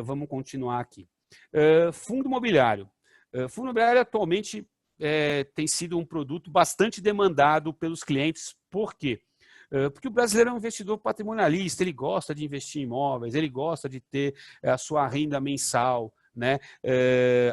Vamos continuar aqui. Fundo imobiliário. Fundo imobiliário atualmente tem sido um produto bastante demandado pelos clientes. Por quê? Porque o brasileiro é um investidor patrimonialista, ele gosta de investir em imóveis, ele gosta de ter a sua renda mensal, né?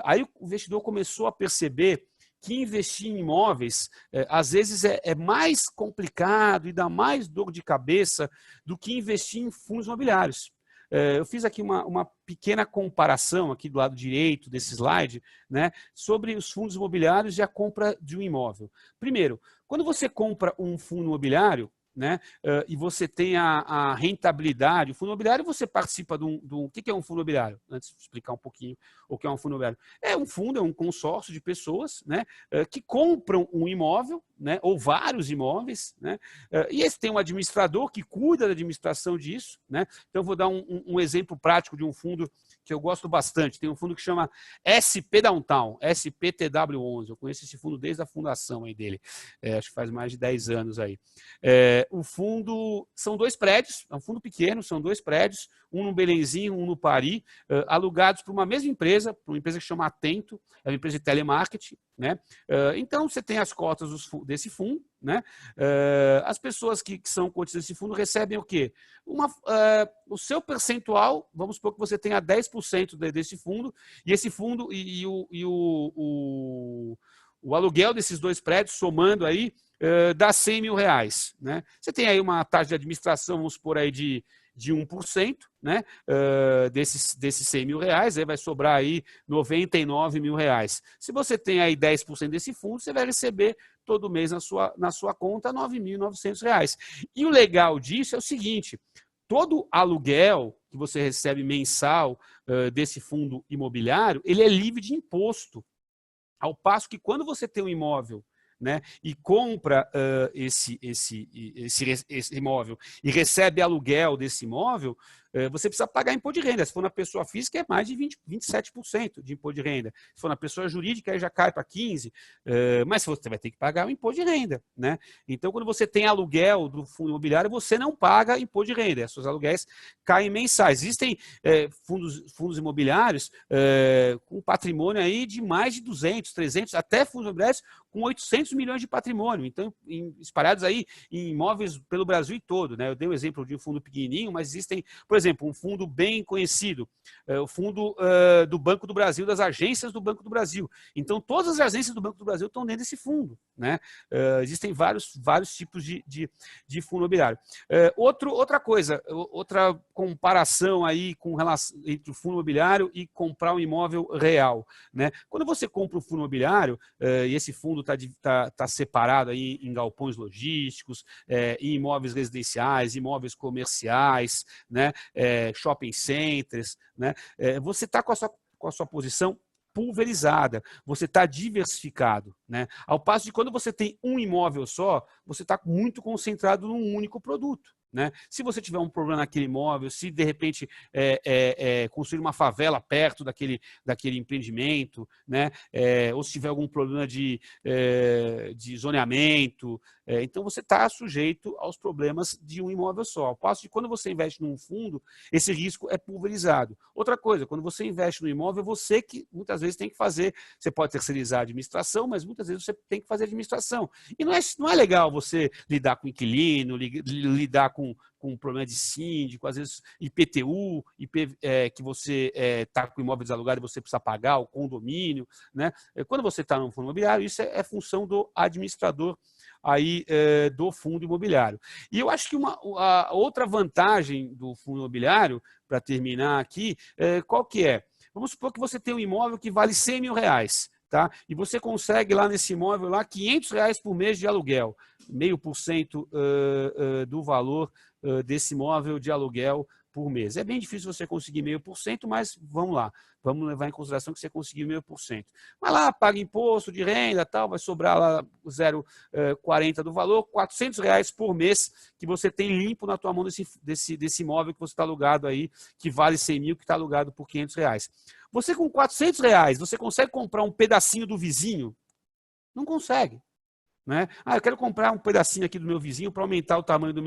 Aí o investidor começou a perceber que investir em imóveis, às vezes, é mais complicado e dá mais dor de cabeça do que investir em fundos imobiliários. Eu fiz aqui uma pequena comparação aqui do lado direito desse slide, né, sobre os fundos imobiliários e a compra de um imóvel. Primeiro, quando você compra um fundo imobiliário, né, e você tem a rentabilidade, o fundo imobiliário você participa de um... O que é um fundo imobiliário? Antes de explicar um pouquinho o que é um fundo imobiliário. É um fundo, é um consórcio de pessoas, né, que compram um imóvel, né, ou vários imóveis, né, e esse tem um administrador que cuida da administração disso, né. Então, eu vou dar um exemplo prático de um fundo que eu gosto bastante. Tem um fundo que chama SP Downtown, SPTW11. Eu conheço esse fundo desde a fundação aí dele. Acho que faz mais de 10 anos aí. O fundo são 2 prédios, é um fundo pequeno, são 2 prédios, um no Belenzinho, um no Pari, alugados por uma mesma empresa, por uma empresa que chama Atento, é uma empresa de telemarketing, né? Então, você tem as cotas desse fundo, né? As pessoas que são cotistas desse fundo recebem o quê? O seu percentual, vamos supor que você tenha 10% desse fundo, e esse fundo o aluguel desses 2 prédios, somando aí, dá 100 mil reais. Né? Você tem aí uma taxa de administração, vamos supor aí de 1%, né? desses 100 mil reais, aí vai sobrar aí 99 mil reais. Se você tem aí 10% desse fundo, você vai receber todo mês na sua conta 9.900 reais. E o legal disso é o seguinte, todo aluguel que você recebe mensal desse fundo imobiliário, ele é livre de imposto. Ao passo que quando você tem um imóvel, né, e compra esse imóvel e recebe aluguel desse imóvel, você precisa pagar imposto de renda. Se for na pessoa física, é mais de 27% de imposto de renda. Se for na pessoa jurídica, aí já cai para 15%, mas você vai ter que pagar o imposto de renda. Né? Então, quando você tem aluguel do fundo imobiliário, você não paga imposto de renda. Os seus aluguéis caem mensais. Existem fundos imobiliários com patrimônio aí de mais de 200, 300, até fundos imobiliários com 800 milhões de patrimônio, então espalhados aí em imóveis pelo Brasil todo. Né? Eu dei um exemplo de um fundo pequenininho, mas existem, por exemplo, um fundo bem conhecido, o fundo do Banco do Brasil, das agências do Banco do Brasil. Então, todas as agências do Banco do Brasil estão dentro desse fundo. Né? Existem vários tipos de fundo imobiliário. Outra coisa, outra comparação aí com relação entre o fundo imobiliário e comprar um imóvel real. Né? Quando você compra um fundo imobiliário, e esse fundo está separado aí em galpões logísticos, em imóveis residenciais, imóveis comerciais, né, shopping centers, né, você está com a sua posição pulverizada, você está diversificado. Né? Ao passo de quando você tem um imóvel só, você está muito concentrado num único produto. Né? Se você tiver um problema naquele imóvel, se de repente construir uma favela perto daquele empreendimento, né? Ou se tiver algum problema de zoneamento, então você está sujeito aos problemas de um imóvel só. Ao passo de quando você investe num fundo, esse risco é pulverizado. Outra coisa, quando você investe no imóvel, você que muitas vezes tem que fazer, você pode terceirizar a administração, mas muitas vezes você tem que fazer a administração. E não é legal você lidar com inquilino, lidar com problema de síndico, às vezes IPTU, que você está com imóvel desalugado e você precisa pagar, o condomínio. Né? Quando você está no fundo imobiliário, isso é função do administrador aí, do fundo imobiliário. E eu acho que a outra vantagem do fundo imobiliário, para terminar aqui, qual que é? Vamos supor que você tem um imóvel que vale 100 mil reais. Tá? E você consegue lá nesse imóvel lá 500 reais por mês de aluguel, 0,5% do valor desse imóvel de aluguel por mês. É bem difícil você conseguir 0,5%, mas vamos lá, vamos levar em consideração que você conseguiu 0,5%. Mas lá, paga imposto de renda, tal, vai sobrar lá 0,40 do valor, 400 reais por mês que você tem limpo na tua mão desse imóvel que você está alugado aí, que vale 100 mil, que está alugado por 500 reais. Você com 400 reais, você consegue comprar um pedacinho do vizinho? Não consegue. né? Ah, eu quero comprar um pedacinho aqui do meu vizinho para aumentar o tamanho do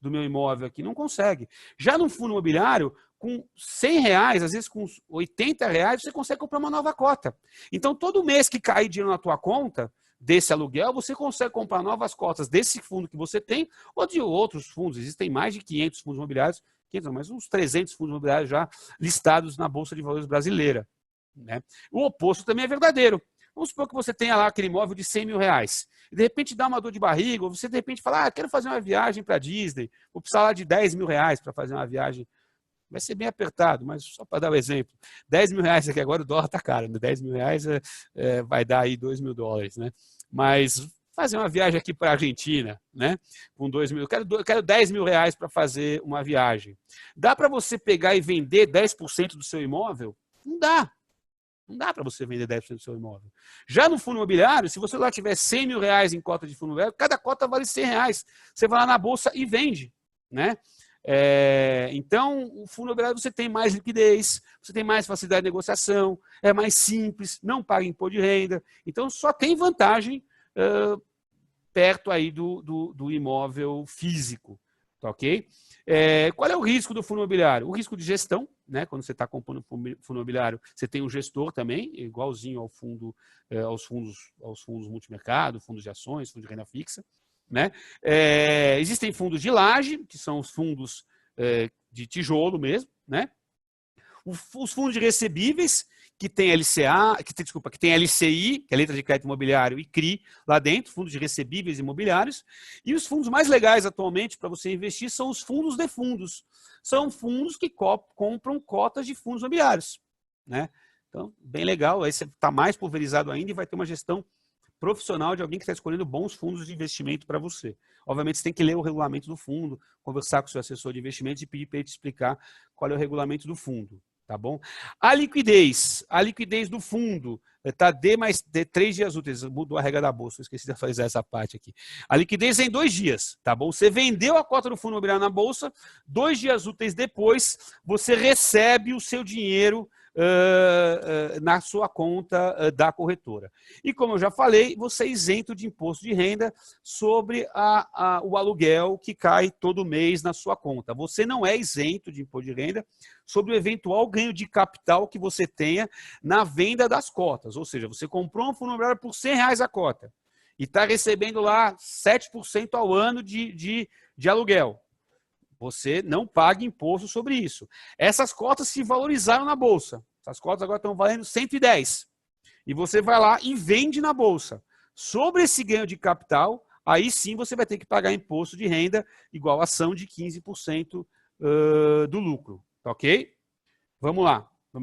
meu imóvel aqui. Não consegue. Já no fundo imobiliário, com R$100, às vezes com R$80, você consegue comprar uma nova cota. Então, todo mês que cair dinheiro na tua conta desse aluguel, você consegue comprar novas cotas desse fundo que você tem ou de outros fundos. Existem mais de 500 fundos imobiliários, 500 não, mas uns 300 fundos imobiliários já listados na Bolsa de Valores brasileira, né? O oposto também é verdadeiro. Vamos supor que você tenha lá aquele imóvel de R$100 mil, e de repente dá uma dor de barriga, ou você de repente fala, quero fazer uma viagem para Disney, vou precisar lá de R$10 mil para fazer uma viagem. Vai ser bem apertado, mas só para dar o exemplo. R$10 mil aqui agora, o dólar está caro, né? R$10 mil vai dar aí $2 mil, né? Mas fazer uma viagem aqui para a Argentina, né? Com 2 mil, eu quero R$10 mil para fazer uma viagem. Dá para você pegar e vender 10% do seu imóvel? Não dá. Não dá para você vender 10% do seu imóvel. Já no fundo imobiliário, se você lá tiver R$100 mil em cota de fundo imobiliário, cada cota vale R$100. Você vai lá na bolsa e vende, né? Então, o fundo imobiliário você tem mais liquidez, você tem mais facilidade de negociação, é mais simples, não paga imposto de renda. Então, só tem vantagem perto aí do imóvel físico, tá ok? Qual é o risco do fundo imobiliário? O risco de gestão, né? Quando você está comprando fundo imobiliário, você tem um gestor também, igualzinho ao fundo, aos fundos multimercado, fundos de ações, fundos de renda fixa, né? Existem fundos de laje, que são os fundos de tijolo mesmo, né? Os fundos de recebíveis, que tem LCA, que tem LCI, que é a letra de crédito imobiliário, e CRI lá dentro, fundos de recebíveis imobiliários. E os fundos mais legais atualmente para você investir são os fundos de fundos. São fundos que compram cotas de fundos imobiliários, né? Então, bem legal. Aí você está mais pulverizado ainda e vai ter uma gestão profissional de alguém que está escolhendo bons fundos de investimento para você. Obviamente, você tem que ler o regulamento do fundo, conversar com o seu assessor de investimentos e pedir para ele te explicar qual é o regulamento do fundo. Tá bom? A liquidez do fundo está D mais 3 dias úteis. Mudou a regra da bolsa, eu esqueci de fazer essa parte aqui. A liquidez é em 2 dias, tá bom? Você vendeu a cota do fundo imobiliário na bolsa, 2 dias úteis depois, você recebe o seu dinheiro na sua conta da corretora. E como eu já falei, você é isento de imposto de renda sobre o aluguel que cai todo mês na sua conta. Você não é isento de imposto de renda sobre o eventual ganho de capital que você tenha na venda das cotas. Ou seja, você comprou um fundo imobiliário por R$100 a cota e está recebendo lá 7% ao ano de aluguel. Você não paga imposto sobre isso. Essas cotas se valorizaram na bolsa. Essas cotas agora estão valendo 110. E você vai lá e vende na bolsa. Sobre esse ganho de capital, aí sim você vai ter que pagar imposto de renda igual a ação de 15% do lucro. Tá ok? Vamos lá.